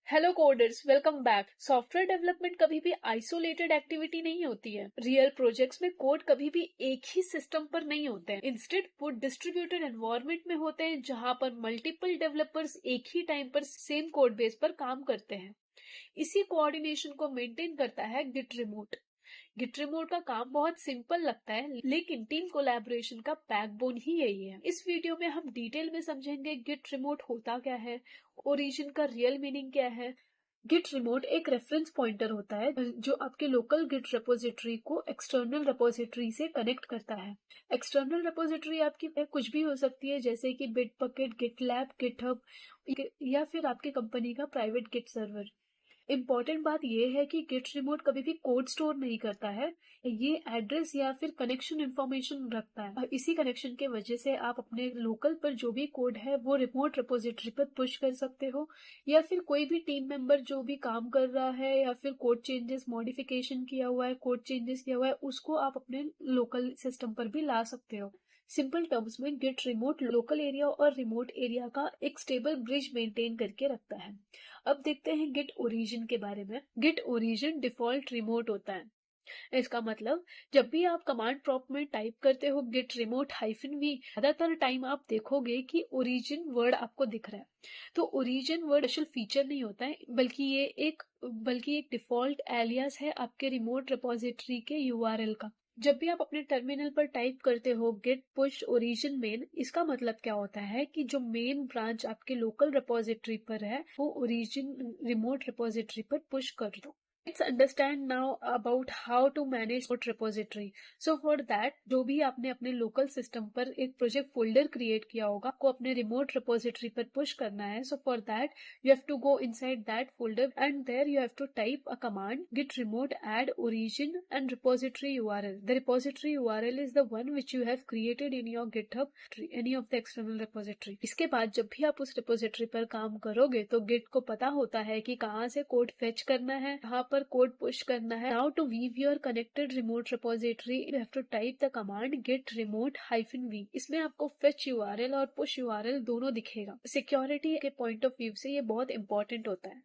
Hello coders, welcome back. Software development कभी भी isolated activity नहीं होती है। रियल प्रोजेक्ट्स में कोड कभी भी एक ही सिस्टम पर नहीं होते हैं। इंस्टेड वो डिस्ट्रीब्यूटेड एनवायरनमेंट में होते हैं जहां पर मल्टीपल डेवलपर्स एक ही टाइम पर सेम कोड बेस पर काम करते हैं। इसी कोऑर्डिनेशन को मेंटेन करता है गिट रिमोट। गिट रिमोट का काम बहुत सिंपल लगता है, लेकिन टीम कोलैबोरेशन का बैकबोन ही यही है। इस वीडियो में हम डिटेल में समझेंगे गिट रिमोट होता क्या है, ओरिजिन का रियल मीनिंग क्या है। गिट रिमोट एक रेफरेंस पॉइंटर होता है जो आपके लोकल गिट रेपोजिटरी को एक्सटर्नल रेपोजिटरी से कनेक्ट करता है। एक्सटर्नल रेपोजिटरी आपकी कुछ भी हो सकती है, जैसे कि बिटबकेट, गिटलैब, गिटहब या फिर आपके कंपनी का प्राइवेट गिट सर्वर। इम्पॉर्टेंट बात यह है कि गिट रिमोट कभी भी कोड स्टोर नहीं करता है। ये एड्रेस या फिर कनेक्शन इंफॉर्मेशन रखता है। इसी कनेक्शन के वजह से आप अपने लोकल पर जो भी कोड है वो रिमोट रिपोजिटरी पर पुश कर सकते हो, या फिर कोई भी टीम मेंबर जो भी काम कर रहा है या फिर कोड चेंजेस मॉडिफिकेशन किया हुआ है, कोड चेंजेस किया हुआ है, उसको आप अपने लोकल सिस्टम पर भी ला सकते हो। सिंपल टर्म्स में गिट रिमोट लोकल एरिया और रिमोट एरिया का एक स्टेबल ब्रिज मेंटेन करके रखता है। अब देखते हैं गिट ओरिजिन के बारे में। गिट ओरिजिन डिफॉल्ट रिमोट होता है। इसका मतलब जब भी आप कमांड प्रॉम्प्ट में टाइप करते हो गिट रिमोट -v, ज्यादातर टाइम आप देखोगे कि ओरिजिन वर्ड आपको दिख रहा है। तो ओरिजिन वर्ड स्पेशल फीचर नहीं होता है, बल्कि एक डिफॉल्ट एलियास है आपके रिमोट रिपोजिटरी के यूआरएल का। जब भी आप अपने टर्मिनल पर टाइप करते हो गिट पुश ओरिजिन मेन, इसका मतलब क्या होता है कि जो मेन ब्रांच आपके लोकल रिपोजिटरी पर है वो ओरिजिन रिमोट रिपोजिटरी पर पुश कर दो। Let's understand now about how to manage remote repository. So for that, जो भी आपने अपने लोकल सिस्टम पर एक प्रोजेक्ट फोल्डर क्रिएट किया होगा, आपको अपने रिमोट रिपोजिटरी पर पुश करना है. So for that, you have to go inside that folder and there you have to type a command git remote add origin and repository URL. The repository URL is the one which you have created in your GitHub, any of the external repository. इसके बाद जब भी आप उस repository पर काम करोगे तो गिट को पता होता है कि कहाँ से कोड फेच करना है, कहाँ पर कोड पुश करना है। Now to view your connected remote repository you have to type the command git remote -v। इसमें आपको फेच यूआरएल और पुश यूआरएल दोनों दिखेगा। सिक्योरिटी के पॉइंट ऑफ व्यू से ये बहुत इंपॉर्टेंट होता है।